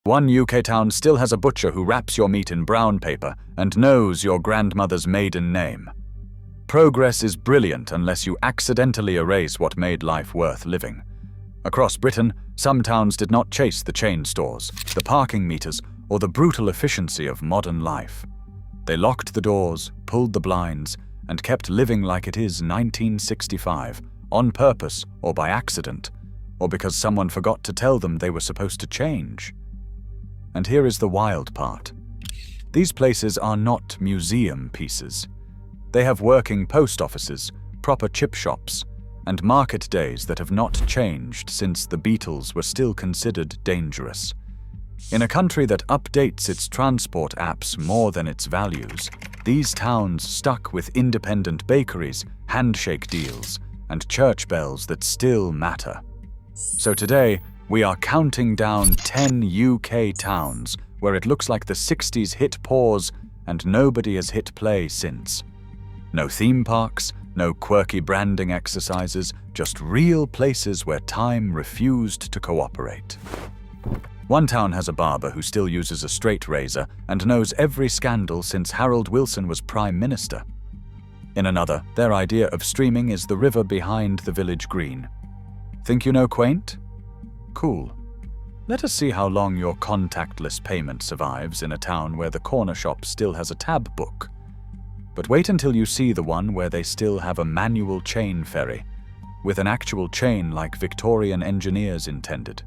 One UK town still has a butcher who wraps your meat in brown paper and knows your grandmother's maiden name. Progress is brilliant unless you accidentally erase what made life worth living. Across Britain, some towns did not chase the chain stores, the parking meters, or the brutal efficiency of modern life. They locked the doors, pulled the blinds, and kept living like it is 1965, on purpose or by accident, or because someone forgot to tell them they were supposed to change. And here is the wild part. These places are not museum pieces. They have working post offices, proper chip shops, and market days that have not changed since the Beatles were still considered dangerous. In a country that updates its transport apps more than its values, these towns stuck with independent bakeries, handshake deals, and church bells that still matter. So today, we are counting down 10 UK towns where it looks like the 60s hit pause and nobody has hit play since. No theme parks, no quirky branding exercises, just real places where time refused to cooperate. One town has a barber who still uses a straight razor and knows every scandal since Harold Wilson was Prime Minister. In another, their idea of streaming is the river behind the village green. Think you know quaint? Cool. Let us see how long your contactless payment survives in a town where the corner shop still has a tab book. But wait until you see the one where they still have a manual chain ferry, with an actual chain like Victorian engineers intended.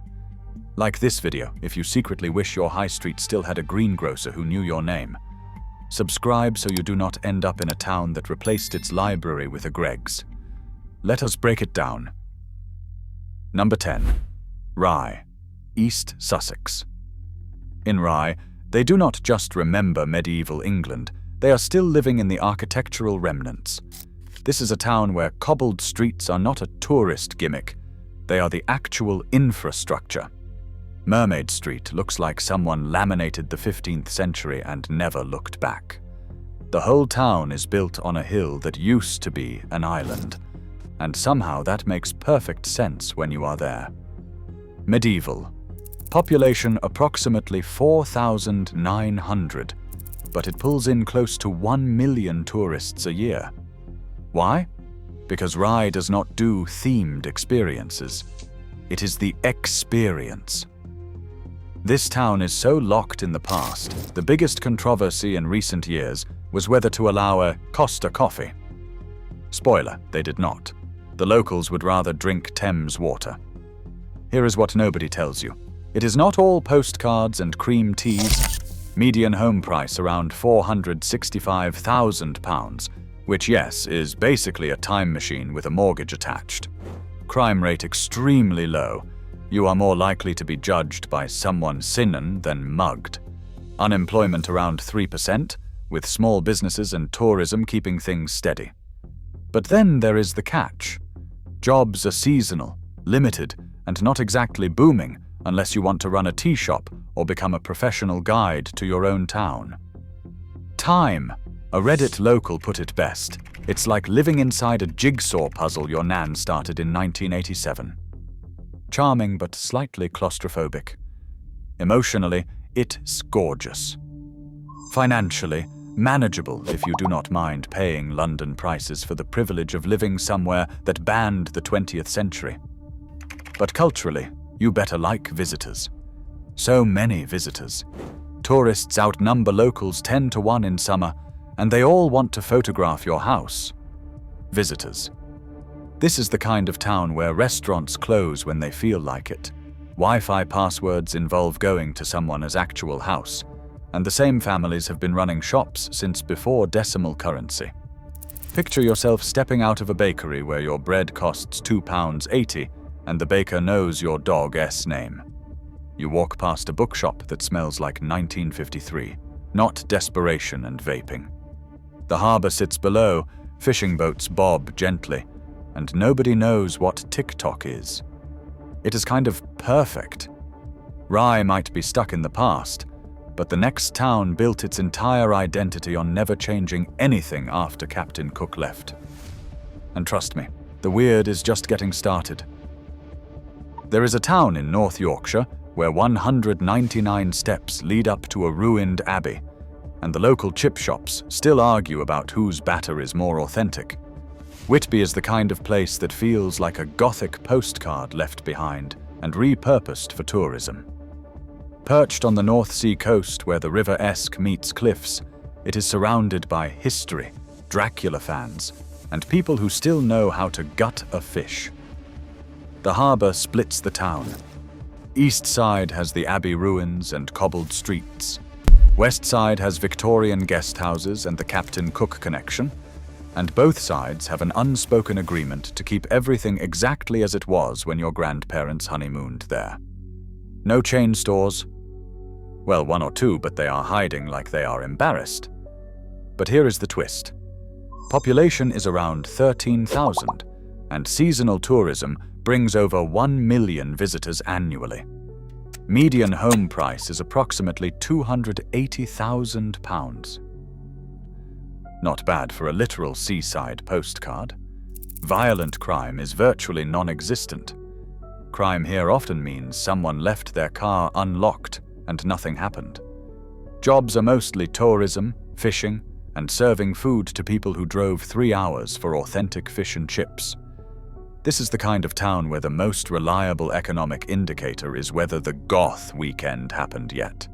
Like this video if you secretly wish your high street still had a greengrocer who knew your name. Subscribe so you do not end up in a town that replaced its library with a Greggs. Let us break it down. Number 10. Rye, East Sussex. In Rye, they do not just remember medieval England, they are still living in the architectural remnants. This is a town where cobbled streets are not a tourist gimmick, they are the actual infrastructure. Mermaid Street looks like someone laminated the 15th century and never looked back. The whole town is built on a hill that used to be an island, and somehow that makes perfect sense when you are there. Medieval. Population approximately 4,900, but it pulls in close to 1 million tourists a year. Why? Because Rye does not do themed experiences. It is the experience. This town is so locked in the past, the biggest controversy in recent years was whether to allow a Costa coffee. Spoiler, they did not. The locals would rather drink Thames water. Here is what nobody tells you. It is not all postcards and cream teas. Median home price around £465,000, which yes, is basically a time machine with a mortgage attached. Crime rate extremely low. You are more likely to be judged by someone sinnen than mugged. Unemployment around 3%, with small businesses and tourism keeping things steady. But then there is the catch. Jobs are seasonal, limited, and not exactly booming unless you want to run a tea shop or become a professional guide to your own town. Time. A Reddit local put it best. It's like living inside a jigsaw puzzle your nan started in 1987. Charming but slightly claustrophobic. Emotionally, it's gorgeous. Financially, manageable if you do not mind paying London prices for the privilege of living somewhere that banned the 20th century. But culturally, you better like visitors. So many visitors. Tourists outnumber locals 10 to 1 in summer, and they all want to photograph your house. Visitors. This is the kind of town where restaurants close when they feel like it. Wi-Fi passwords involve going to someone's actual house, and the same families have been running shops since before decimal currency. Picture yourself stepping out of a bakery where your bread costs £2.80 and the baker knows your dog's name. You walk past a bookshop that smells like 1953, not desperation and vaping. The harbour sits below, fishing boats bob gently, and nobody knows what TikTok is. It is kind of perfect. Rye might be stuck in the past, but the next town built its entire identity on never changing anything after Captain Cook left. And trust me, the weird is just getting started. There is a town in North Yorkshire, where 199 steps lead up to a ruined abbey, and the local chip shops still argue about whose batter is more authentic. Whitby is the kind of place that feels like a Gothic postcard left behind and repurposed for tourism. Perched on the North Sea coast where the River Esk meets cliffs, it is surrounded by history, Dracula fans, and people who still know how to gut a fish. The harbour splits the town. East side has the abbey ruins and cobbled streets. West side has Victorian guest houses and the Captain Cook connection, and both sides have an unspoken agreement to keep everything exactly as it was when your grandparents honeymooned there. No chain stores. Well, one or two, but they are hiding like they are embarrassed. But here is the twist. Population is around 13,000, and seasonal tourism brings over 1 million visitors annually. Median home price is approximately £280,000. Not bad for a literal seaside postcard. Violent crime is virtually non-existent. Crime here often means someone left their car unlocked and nothing happened. Jobs are mostly tourism, fishing, and serving food to people who drove 3 hours for authentic fish and chips. This is the kind of town where the most reliable economic indicator is whether the Goth weekend happened yet.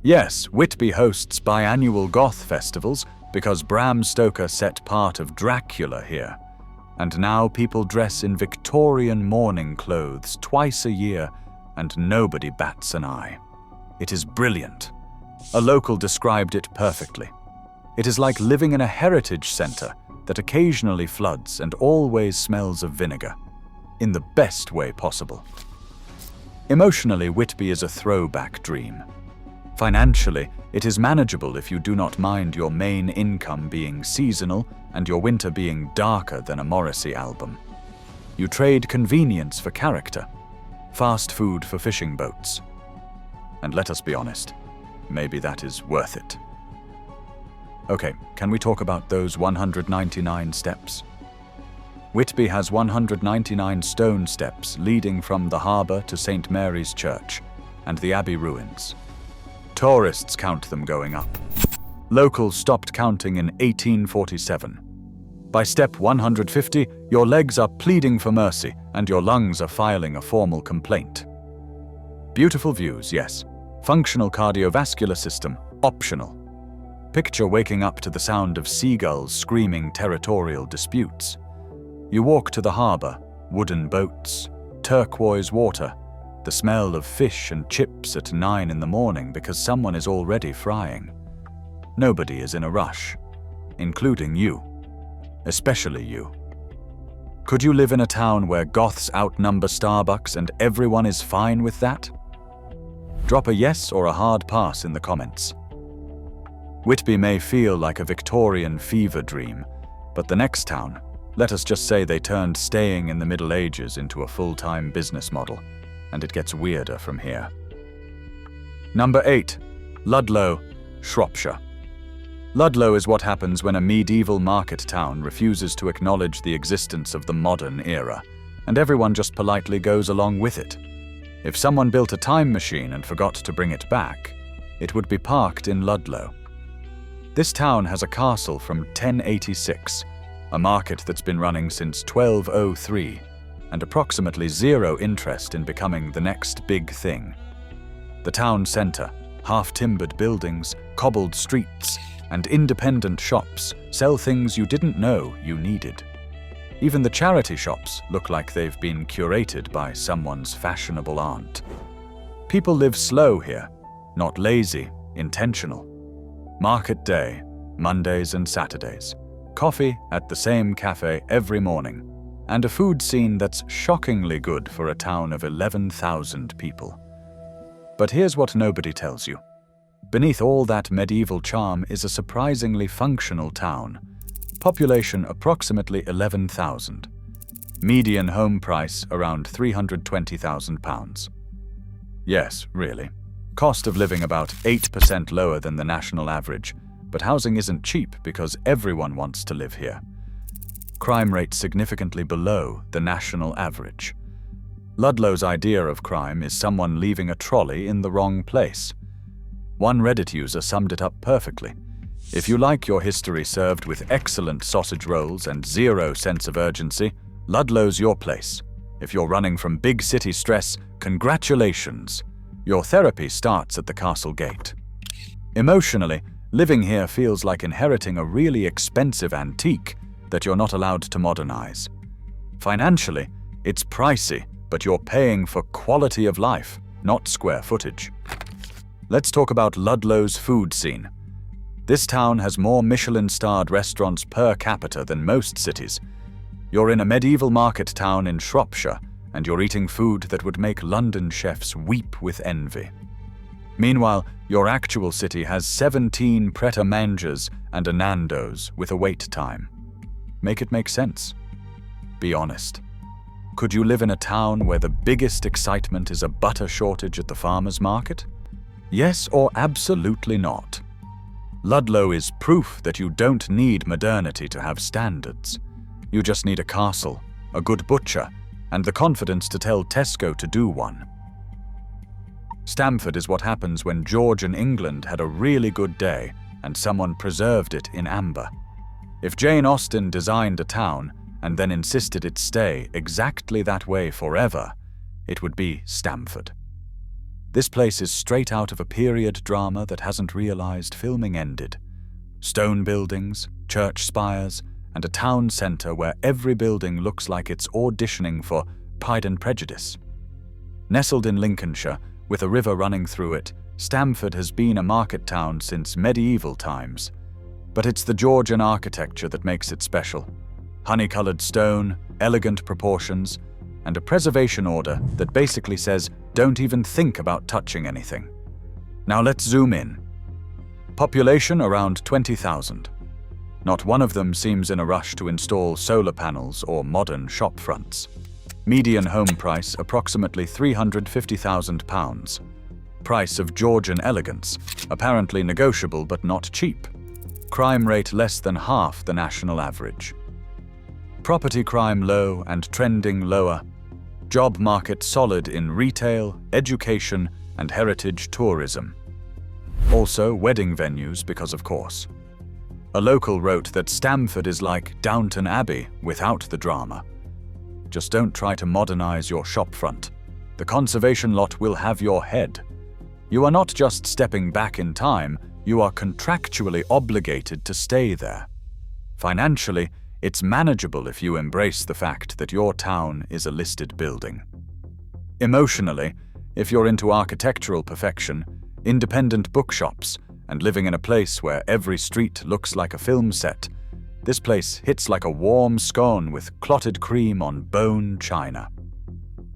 Yes, Whitby hosts biannual Goth festivals because Bram Stoker set part of Dracula here, and now people dress in Victorian mourning clothes twice a year and nobody bats an eye. It is brilliant. A local described it perfectly. It is like living in a heritage centre that occasionally floods and always smells of vinegar, in the best way possible. Emotionally, Whitby is a throwback dream. Financially, it is manageable if you do not mind your main income being seasonal and your winter being darker than a Morrissey album. You trade convenience for character, fast food for fishing boats. And let us be honest, maybe that is worth it. Okay, can we talk about those 199 steps? Whitby has 199 stone steps leading from the harbour to St. Mary's Church and the Abbey ruins. Tourists count them going up. Locals stopped counting in 1847. By step 150, your legs are pleading for mercy and your lungs are filing a formal complaint. Beautiful views, yes. Functional cardiovascular system, optional. Picture waking up to the sound of seagulls screaming territorial disputes. You walk to the harbour, wooden boats, turquoise water, the smell of fish and chips at 9 in the morning because someone is already frying. Nobody is in a rush, including you, especially you. Could you live in a town where Goths outnumber Starbucks and everyone is fine with that? Drop a yes or a hard pass in the comments. Whitby may feel like a Victorian fever dream, but the next town, let us just say they turned staying in the Middle Ages into a full-time business model, and it gets weirder from here. Number 8. Ludlow, Shropshire. Ludlow is what happens when a medieval market town refuses to acknowledge the existence of the modern era, and everyone just politely goes along with it. If someone built a time machine and forgot to bring it back, it would be parked in Ludlow. This town has a castle from 1086, a market that's been running since 1203, and approximately zero interest in becoming the next big thing. The town centre, half-timbered buildings, cobbled streets, and independent shops sell things you didn't know you needed. Even the charity shops look like they've been curated by someone's fashionable aunt. People live slow here, not lazy, intentional. Market day, Mondays and Saturdays. Coffee at the same cafe every morning. And a food scene that's shockingly good for a town of 11,000 people. But here's what nobody tells you. Beneath all that medieval charm is a surprisingly functional town. Population approximately 11,000. Median home price around £320,000. Yes, really. Cost of living about 8% lower than the national average, but housing isn't cheap because everyone wants to live here. Crime rate significantly below the national average. Ludlow's idea of crime is someone leaving a trolley in the wrong place. One Reddit user summed it up perfectly. If you like your history served with excellent sausage rolls and zero sense of urgency, Ludlow's your place. If you're running from big city stress, congratulations. Your therapy starts at the castle gate. Emotionally, living here feels like inheriting a really expensive antique that you're not allowed to modernize. Financially, it's pricey, but you're paying for quality of life, not square footage. Let's talk about Ludlow's food scene. This town has more Michelin-starred restaurants per capita than most cities. You're in a medieval market town in Shropshire, and you're eating food that would make London chefs weep with envy. Meanwhile, your actual city has 17 pret-a-mangers and a Nando's with a wait time. Make it make sense. Be honest. Could you live in a town where the biggest excitement is a butter shortage at the farmer's market? Yes or absolutely not. Ludlow is proof that you don't need modernity to have standards. You just need a castle, a good butcher, and the confidence to tell Tesco to do one. Stamford is what happens when Georgian England had a really good day and someone preserved it in amber. If Jane Austen designed a town and then insisted it stay exactly that way forever, it would be Stamford. This place is straight out of a period drama that hasn't realized filming ended. Stone buildings, church spires, and a town centre where every building looks like it's auditioning for Pride and Prejudice. Nestled in Lincolnshire, with a river running through it, Stamford has been a market town since medieval times. But it's the Georgian architecture that makes it special. Honey-coloured stone, elegant proportions, and a preservation order that basically says, don't even think about touching anything. Now let's zoom in. Population around 20,000. Not one of them seems in a rush to install solar panels or modern shop fronts. Median home price approximately £350,000. Price of Georgian elegance, apparently negotiable but not cheap. Crime rate less than half the national average. Property crime low and trending lower. Job market solid in retail, education, and heritage tourism. Also wedding venues because of course. A local wrote that Stamford is like Downton Abbey without the drama. Just don't try to modernize your shopfront. The conservation lot will have your head. You are not just stepping back in time, you are contractually obligated to stay there. Financially, it's manageable if you embrace the fact that your town is a listed building. Emotionally, if you're into architectural perfection, independent bookshops, and living in a place where every street looks like a film set, this place hits like a warm scone with clotted cream on bone china.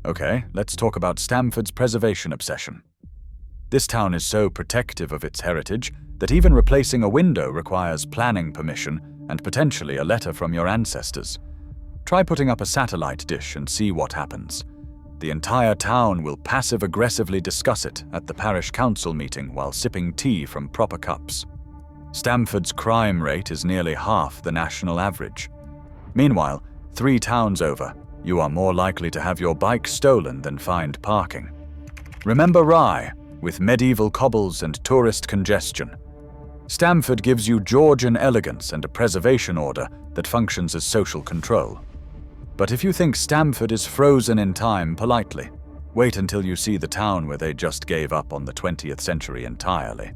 Okay, let's talk about Stamford's preservation obsession. This town is so protective of its heritage that even replacing a window requires planning permission and potentially a letter from your ancestors. Try putting up a satellite dish and see what happens. The entire town will passive-aggressively discuss it at the parish council meeting while sipping tea from proper cups. Stamford's crime rate is nearly half the national average. Meanwhile, 3 towns over, you are more likely to have your bike stolen than find parking. Remember Rye, with medieval cobbles and tourist congestion. Stamford gives you Georgian elegance and a preservation order that functions as social control. But if you think Stamford is frozen in time politely, wait until you see the town where they just gave up on the 20th century entirely.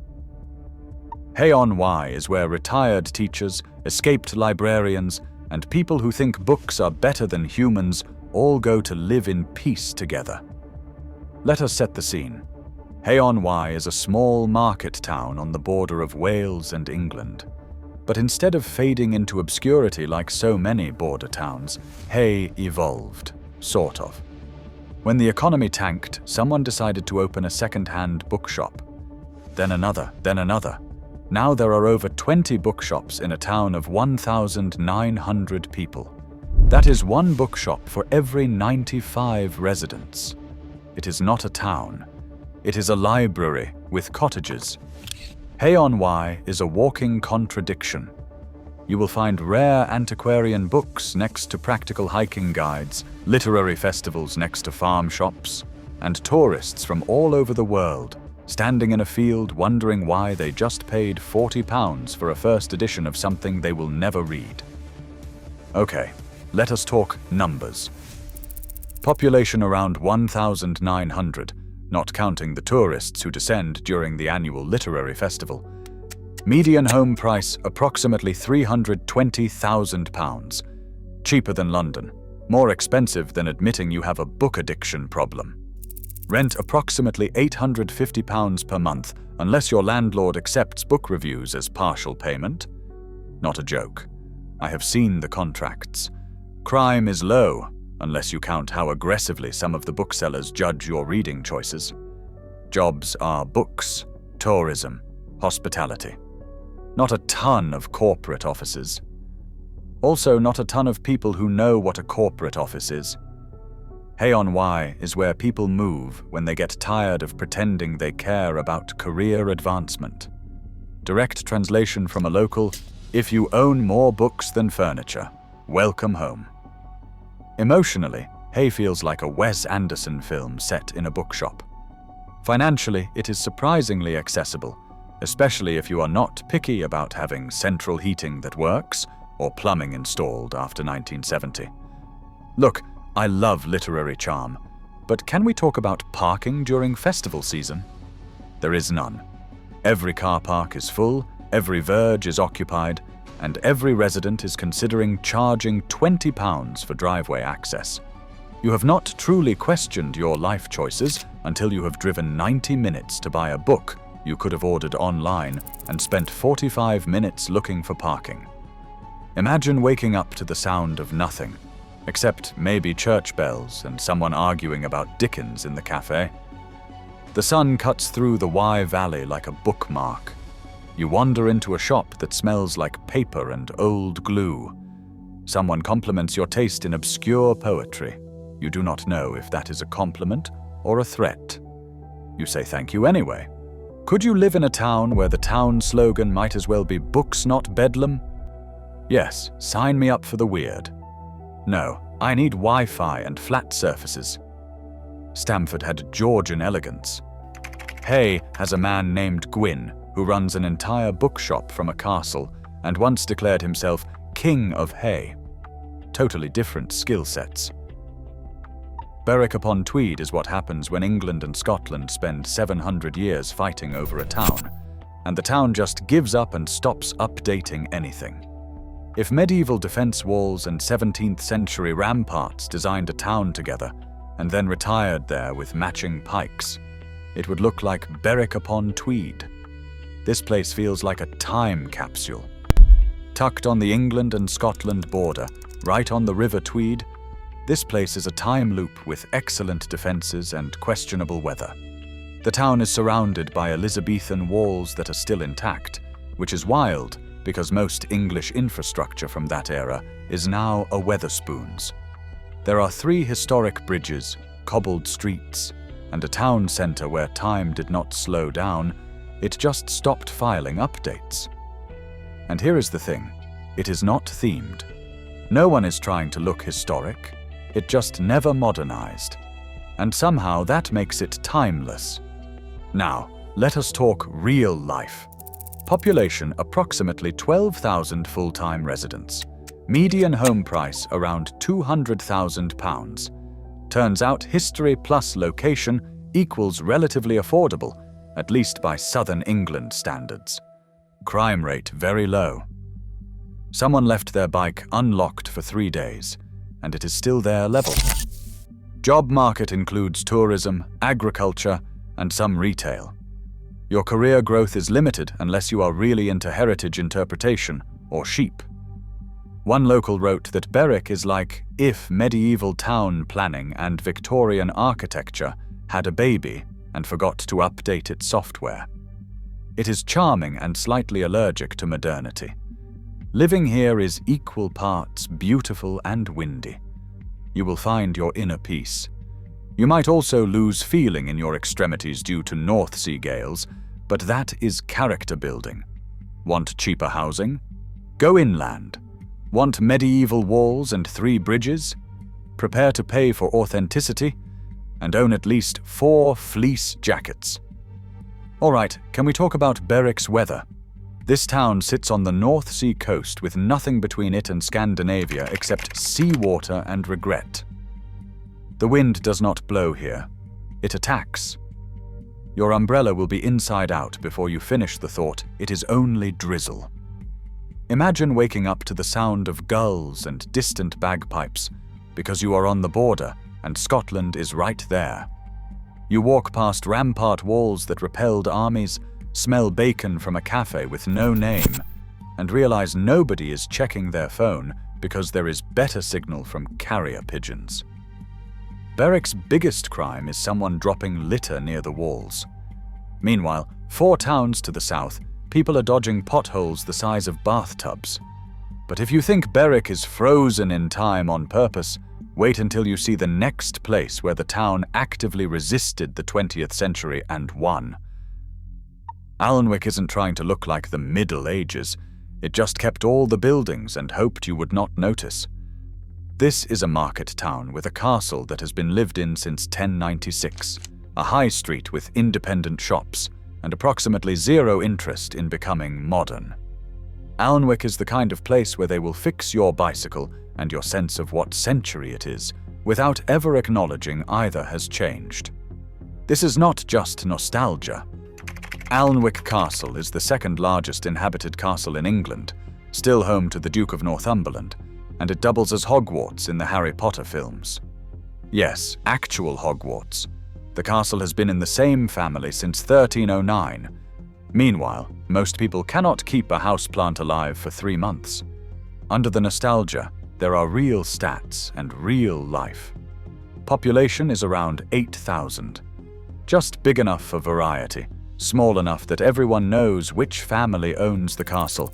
Hay-on-Wye is where retired teachers, escaped librarians, and people who think books are better than humans all go to live in peace together. Let us set the scene. Hay-on-Wye is a small market town on the border of Wales and England. But instead of fading into obscurity like so many border towns, Hay evolved, sort of. When the economy tanked, someone decided to open a second-hand bookshop. Then another, then another. Now there are over 20 bookshops in a town of 1,900 people. That is one bookshop for every 95 residents. It is not a town. It is a library with cottages. Hay-on-Wye is a walking contradiction. You will find rare antiquarian books next to practical hiking guides, literary festivals next to farm shops, and tourists from all over the world standing in a field wondering why they just paid £40 for a first edition of something they will never read. Okay, let us talk numbers. Population around 1,900, not counting the tourists who descend during the annual literary festival. Median home price approximately £320,000. Cheaper than London, more expensive than admitting you have a book addiction problem. Rent approximately £850 per month unless your landlord accepts book reviews as partial payment. Not a joke. I have seen the contracts. Crime is low, unless you count how aggressively some of the booksellers judge your reading choices. Jobs are books, tourism, hospitality. Not a ton of corporate offices. Also, not a ton of people who know what a corporate office is. Hay-on-Wye is where people move when they get tired of pretending they care about career advancement. Direct translation from a local: if you own more books than furniture, welcome home. Emotionally, Hay feels like a Wes Anderson film set in a bookshop. Financially, it is surprisingly accessible, especially if you are not picky about having central heating that works or plumbing installed after 1970. Look, I love literary charm, but can we talk about parking during festival season? There is none. Every car park is full, every verge is occupied, and every resident is considering charging £20 for driveway access. You have not truly questioned your life choices until you have driven 90 minutes to buy a book you could have ordered online and spent 45 minutes looking for parking. Imagine waking up to the sound of nothing, except maybe church bells and someone arguing about Dickens in the cafe. The sun cuts through the Wye Valley like a bookmark. You wander into a shop that smells like paper and old glue. Someone compliments your taste in obscure poetry. You do not know if that is a compliment or a threat. You say thank you anyway. Could you live in a town where the town slogan might as well be "Books Not Bedlam"? Yes, sign me up for the weird. No, I need Wi-Fi and flat surfaces. Stamford had Georgian elegance. Hay has a man named Gwyn who runs an entire bookshop from a castle and once declared himself King of Hay. Totally different skill sets. Berwick-upon-Tweed is what happens when England and Scotland spend 700 years fighting over a town, and the town just gives up and stops updating anything. If medieval defense walls and 17th century ramparts designed a town together and then retired there with matching pikes, it would look like Berwick-upon-Tweed. This place feels like a time capsule. Tucked on the England and Scotland border, right on the River Tweed, this place is a time loop with excellent defenses and questionable weather. The town is surrounded by Elizabethan walls that are still intact, which is wild because most English infrastructure from that era is now a Wetherspoons. There are 3 historic bridges, cobbled streets, and a town centre where time did not slow down, it just stopped filing updates. And here is the thing, it is not themed. No one is trying to look historic, it just never modernized. And somehow that makes it timeless. Now, let us talk real life. Population approximately 12,000 full-time residents. Median home price around £200,000. Turns out history plus location equals relatively affordable, at least by southern England standards. Crime rate very low. Someone left their bike unlocked for 3 days, and it is still there level. Job market includes tourism, agriculture, and some retail. Your career growth is limited unless you are really into heritage interpretation or sheep. One local wrote that Berwick is like if medieval town planning and Victorian architecture had a baby and forgot to update its software. It is charming and slightly allergic to modernity. Living here is equal parts beautiful and windy. You will find your inner peace. You might also lose feeling in your extremities due to North Sea gales, but that is character building. Want cheaper housing? Go inland. Want medieval walls and 3 bridges? Prepare to pay for authenticity and own at least 4 fleece jackets. All right, can we talk about Berwick's weather? This town sits on the North Sea coast with nothing between it and Scandinavia except seawater and regret. The wind does not blow here. It attacks. Your umbrella will be inside out before you finish the thought, it is only drizzle. Imagine waking up to the sound of gulls and distant bagpipes, because you are on the border and Scotland is right there. You walk past rampart walls that repelled armies, smell bacon from a cafe with no name, and realize nobody is checking their phone because there is better signal from carrier pigeons. Berwick's biggest crime is someone dropping litter near the walls. Meanwhile, 4 towns to the south, people are dodging potholes the size of bathtubs. But if you think Berwick is frozen in time on purpose, wait until you see the next place where the town actively resisted the 20th century and won. Alnwick isn't trying to look like the Middle Ages. It just kept all the buildings and hoped you would not notice. This is a market town with a castle that has been lived in since 1096, a high street with independent shops, and approximately 0 interest in becoming modern. Alnwick is the kind of place where they will fix your bicycle and your sense of what century it is, without ever acknowledging either has changed. This is not just nostalgia. Alnwick Castle is the 2nd largest inhabited castle in England, still home to the Duke of Northumberland, and it doubles as Hogwarts in the Harry Potter films. Yes, actual Hogwarts. The castle has been in the same family since 1309. Meanwhile, most people cannot keep a houseplant alive for 3 months. Under the nostalgia, there are real stats and real life. Population is around 8,000. Just big enough for variety, small enough that everyone knows which family owns the castle.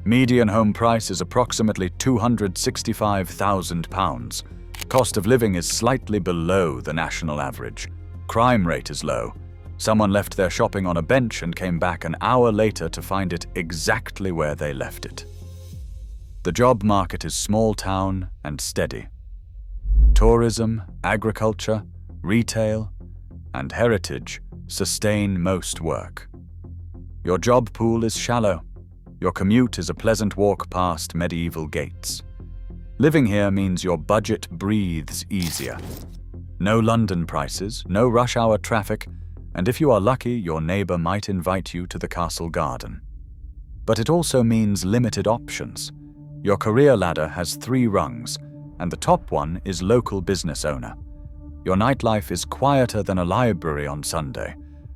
Median home price is approximately £265,000. Cost of living is slightly below the national average. Crime rate is low. Someone left their shopping on a bench and came back an hour later to find it exactly where they left it. The job market is small town and steady. Tourism, agriculture, retail, and heritage sustain most work. Your job pool is shallow. Your commute is a pleasant walk past medieval gates. Living here means your budget breathes easier. No London prices, no rush hour traffic, and if you are lucky, your neighbor might invite you to the castle garden. But it also means limited options. Your career ladder has 3 rungs, and the top one is local business owner. Your nightlife is quieter than a library on Sunday.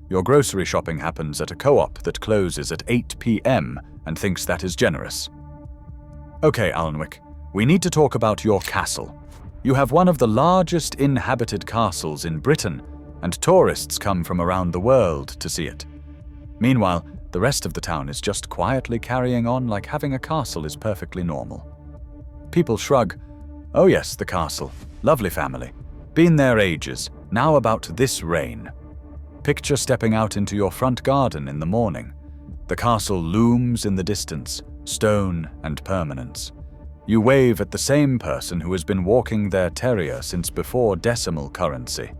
Your grocery shopping happens at a co-op that closes at 8 p.m. and thinks that is generous. Okay, Alnwick, we need to talk about your castle. You have one of the largest inhabited castles in Britain, and tourists come from around the world to see it. Meanwhile, the rest of the town is just quietly carrying on like having a castle is perfectly normal. People shrug. Oh yes, the castle. Lovely family. Been there ages. Now about this rain. Picture stepping out into your front garden in the morning. The castle looms in the distance, stone and permanence. You wave at the same person who has been walking their terrier since before decimal currency.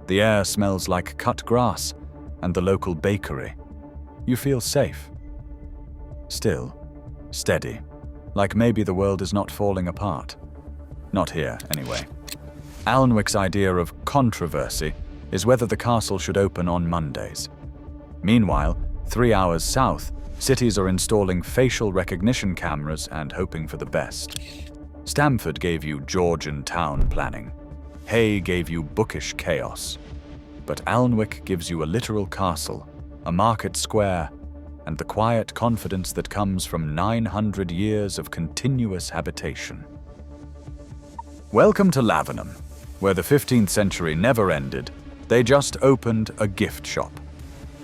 The air smells like cut grass and the local bakery. You feel safe. Still, steady, like maybe the world is not falling apart. Not here, anyway. Alnwick's idea of controversy is whether the castle should open on Mondays. Meanwhile, 3 hours south, cities are installing facial recognition cameras and hoping for the best. Stamford gave you Georgian town planning. Hay gave you bookish chaos. But Alnwick gives you a literal castle, a market square, and the quiet confidence that comes from 900 years of continuous habitation. Welcome to Lavenham, where the 15th century never ended. They just opened a gift shop.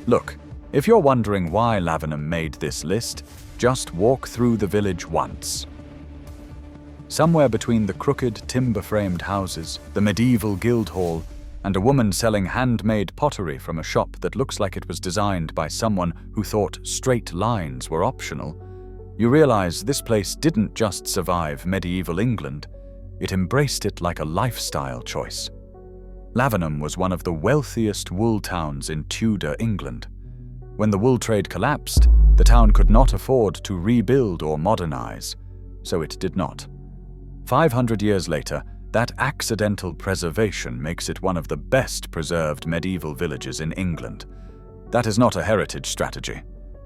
Look, if you're wondering why Lavenham made this list, just walk through the village once. Somewhere between the crooked timber-framed houses, the medieval guild hall, and a woman selling handmade pottery from a shop that looks like it was designed by someone who thought straight lines were optional, You realize this place didn't just survive medieval England, it embraced it like a lifestyle choice. Lavenham was one of the wealthiest wool towns in Tudor England. When the wool trade collapsed, the town could not afford to rebuild or modernize, so it did not. 500 years later, that accidental preservation makes it one of the best preserved medieval villages in England. That is not a heritage strategy.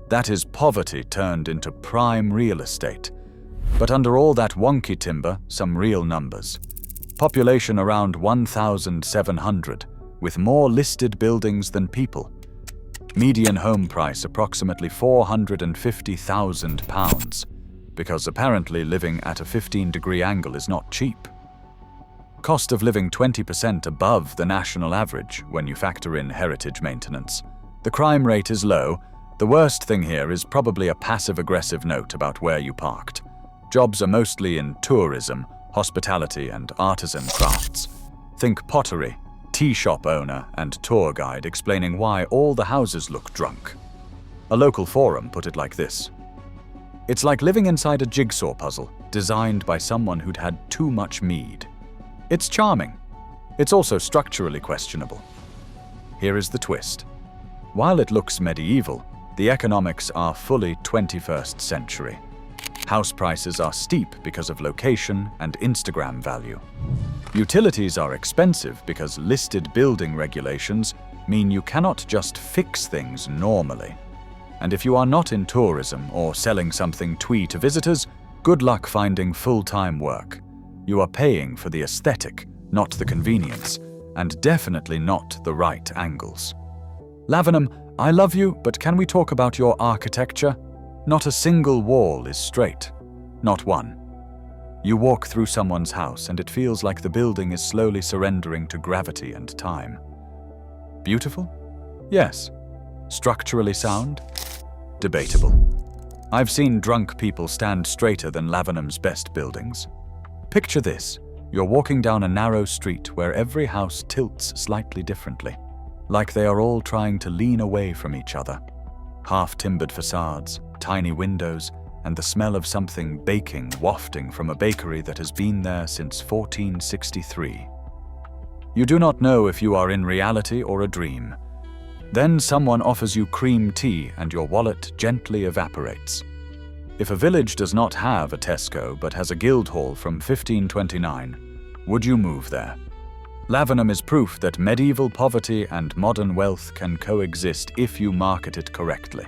That is poverty turned into prime real estate. But under all that wonky timber, some real numbers. Population around 1,700, with more listed buildings than people. Median home price approximately £450,000, because apparently living at a 15-degree angle is not cheap. Cost of living 20% above the national average when you factor in heritage maintenance. The crime rate is low. The worst thing here is probably a passive-aggressive note about where you parked. Jobs are mostly in tourism, hospitality, and artisan crafts. Think pottery, tea shop owner, and tour guide explaining why all the houses look drunk. A local forum put it like this: "It's like living inside a jigsaw puzzle designed by someone who'd had too much mead." It's charming. It's also structurally questionable. Here is the twist. While it looks medieval, the economics are fully 21st century. House prices are steep because of location and Instagram value. Utilities are expensive because listed building regulations mean you cannot just fix things normally. And if you are not in tourism or selling something twee to visitors, good luck finding full-time work. You are paying for the aesthetic, not the convenience, and definitely not the right angles. Lavenham, I love you, but can we talk about your architecture? Not a single wall is straight. Not one. You walk through someone's house and it feels like the building is slowly surrendering to gravity and time. Beautiful? Yes. Structurally sound? Debatable. I've seen drunk people stand straighter than Lavenham's best buildings. Picture this. You're walking down a narrow street where every house tilts slightly differently, like they are all trying to lean away from each other. Half-timbered facades, tiny windows, and the smell of something baking wafting from a bakery that has been there since 1463. You do not know if you are in reality or a dream. Then someone offers you cream tea and your wallet gently evaporates. If a village does not have a Tesco but has a Guildhall from 1529, would you move there? Lavenham is proof that medieval poverty and modern wealth can coexist if you market it correctly.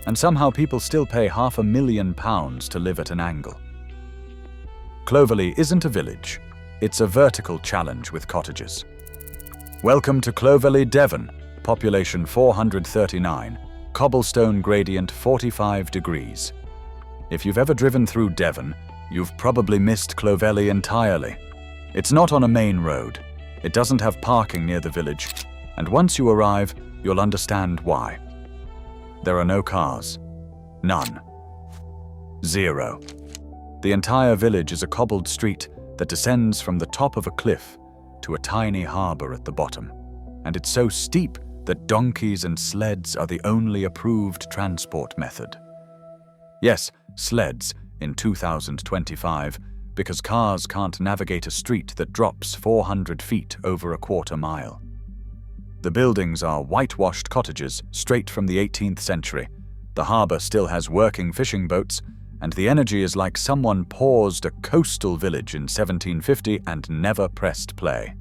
And somehow people still pay £500,000 to live at an angle. Clovelly isn't a village, it's a vertical challenge with cottages. Welcome to Clovelly, Devon, population 439, cobblestone gradient 45 degrees. If you've ever driven through Devon, you've probably missed Clovelly entirely. It's not on a main road, it doesn't have parking near the village, and once you arrive, you'll understand why. There are no cars. None. Zero. The entire village is a cobbled street that descends from the top of a cliff to a tiny harbour at the bottom, and it's so steep that donkeys and sleds are the only approved transport method. Yes, sleds in 2025, because cars can't navigate a street that drops 400 feet over a quarter mile. The buildings are whitewashed cottages straight from the 18th century. The harbour still has working fishing boats, and the energy is like someone paused a coastal village in 1750 and never pressed play.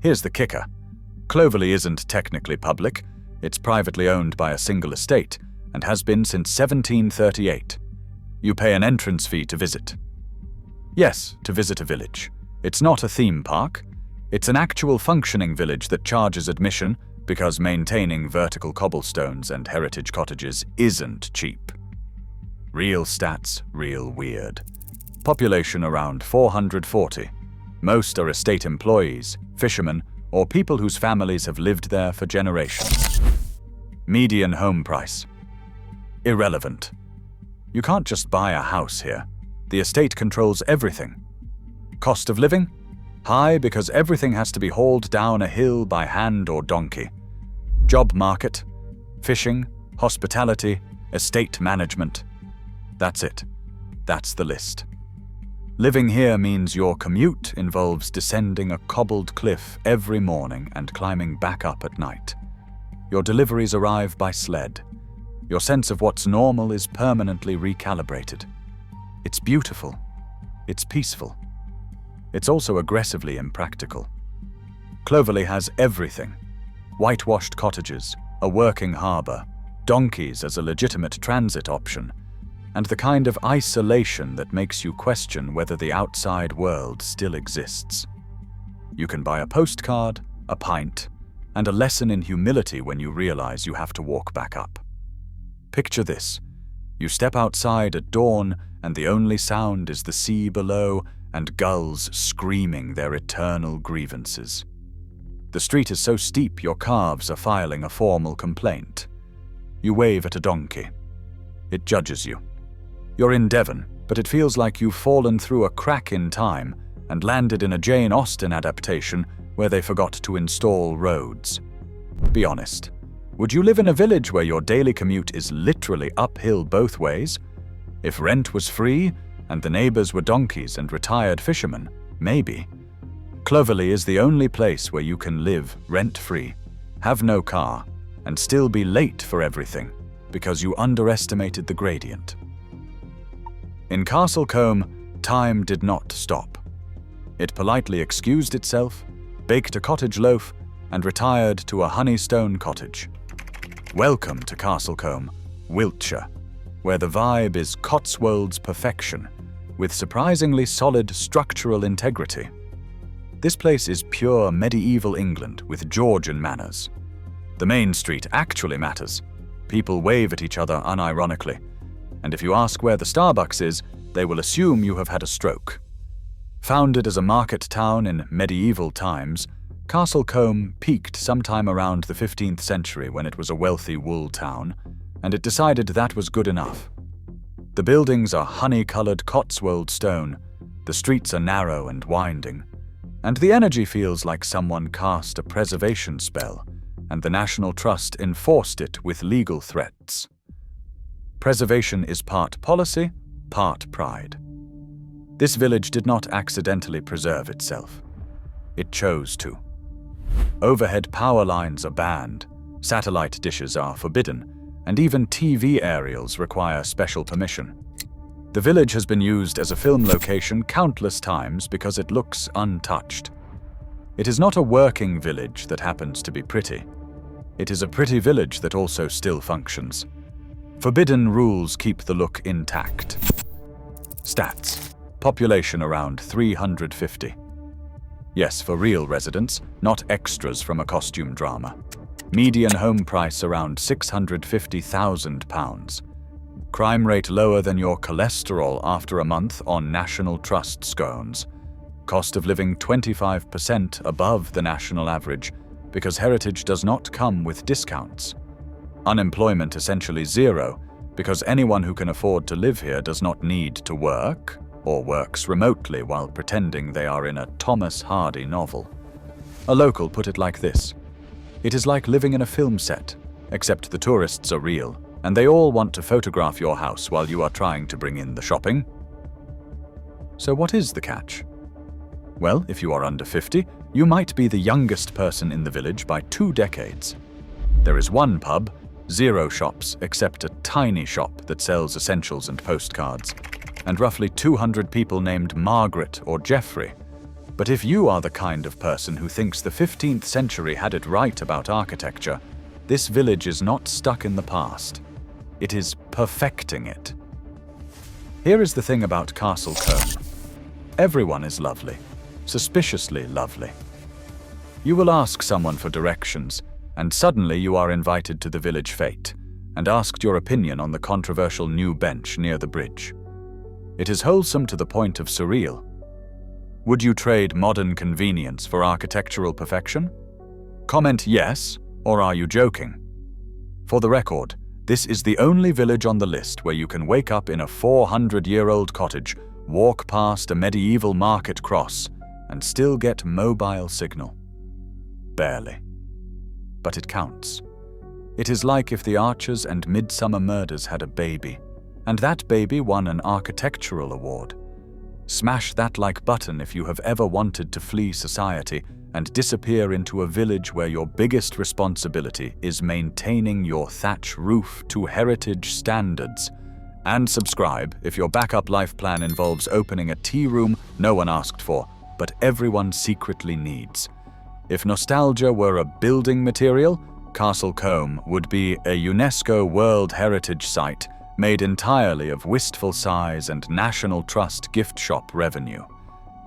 Here's the kicker. Clovelly isn't technically public. It's privately owned by a single estate and has been since 1738. You pay an entrance fee to visit. Yes, to visit a village. It's not a theme park. It's an actual functioning village that charges admission because maintaining vertical cobblestones and heritage cottages isn't cheap. Real stats, real weird. Population around 440. Most are estate employees, fishermen, or people whose families have lived there for generations. Median home price. Irrelevant. You can't just buy a house here. The estate controls everything. Cost of living? High because everything has to be hauled down a hill by hand or donkey. Job market? Fishing, hospitality, estate management. That's it. That's the list. Living here means your commute involves descending a cobbled cliff every morning and climbing back up at night. Your deliveries arrive by sled. Your sense of what's normal is permanently recalibrated. It's beautiful. It's peaceful. It's also aggressively impractical. Clovelly has everything. Whitewashed cottages, a working harbour, donkeys as a legitimate transit option, and the kind of isolation that makes you question whether the outside world still exists. You can buy a postcard, a pint, and a lesson in humility when you realize you have to walk back up. Picture this. You step outside at dawn, and the only sound is the sea below and gulls screaming their eternal grievances. The street is so steep your calves are filing a formal complaint. You wave at a donkey. It judges you. You're in Devon, but it feels like you've fallen through a crack in time and landed in a Jane Austen adaptation where they forgot to install roads. Be honest. Would you live in a village where your daily commute is literally uphill both ways? If rent was free and the neighbors were donkeys and retired fishermen, maybe. Clovelly is the only place where you can live rent-free, have no car, and still be late for everything because you underestimated the gradient. In Castle Combe, time did not stop. It politely excused itself, baked a cottage loaf, and retired to a Honeystone cottage. Welcome to Castle Combe, Wiltshire, where the vibe is Cotswold's perfection, with surprisingly solid structural integrity. This place is pure medieval England with Georgian manners. The main street actually matters. People wave at each other unironically, and if you ask where the Starbucks is, they will assume you have had a stroke. Founded as a market town in medieval times, Castle Combe peaked sometime around the 15th century when it was a wealthy wool town, and it decided that was good enough. The buildings are honey-coloured Cotswold stone, the streets are narrow and winding, and the energy feels like someone cast a preservation spell, and the National Trust enforced it with legal threats. Preservation is part policy, part pride. This village did not accidentally preserve itself. It chose to. Overhead power lines are banned, satellite dishes are forbidden, and even TV aerials require special permission. The village has been used as a film location countless times because it looks untouched. It is not a working village that happens to be pretty. It is a pretty village that also still functions. Forbidden rules keep the look intact. Stats. Population around 350. Yes, for real residents, not extras from a costume drama. Median home price around £650,000. Crime rate lower than your cholesterol after a month on National Trust scones. Cost of living 25% above the national average because heritage does not come with discounts. Unemployment essentially zero because anyone who can afford to live here does not need to work or works remotely while pretending they are in a Thomas Hardy novel. A local put it like this: "It is like living in a film set, except the tourists are real, and they all want to photograph your house while you are trying to bring in the shopping." So what is the catch? Well, if you are under 50, you might be the youngest person in the village by 2 decades. There is one pub, 0 shops except a tiny shop that sells essentials and postcards, and roughly 200 people named Margaret or Geoffrey. But if you are the kind of person who thinks the 15th century had it right about architecture, this village is not stuck in the past. It is perfecting it. Here is the thing about Castle Combe. Everyone is lovely, suspiciously lovely. You will ask someone for directions, and suddenly you are invited to the village fete and asked your opinion on the controversial new bench near the bridge. It is wholesome to the point of surreal. Would you trade modern convenience for architectural perfection? Comment yes, or are you joking? For the record, this is the only village on the list where you can wake up in a 400-year-old cottage, walk past a medieval market cross, and still get mobile signal. Barely. But it counts. It is like if the Archers and Midsummer Murders had a baby, And that baby won an architectural award. Smash that like button if you have ever wanted to flee society and disappear into a village where your biggest responsibility is maintaining your thatch roof to heritage standards. And subscribe if your backup life plan involves opening a tea room no one asked for, but everyone secretly needs. If nostalgia were a building material, Castle Combe would be a UNESCO World Heritage Site made entirely of wistful sighs and National Trust gift shop revenue.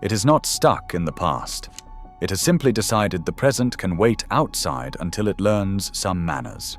It is not stuck in the past. It has simply decided the present can wait outside until it learns some manners.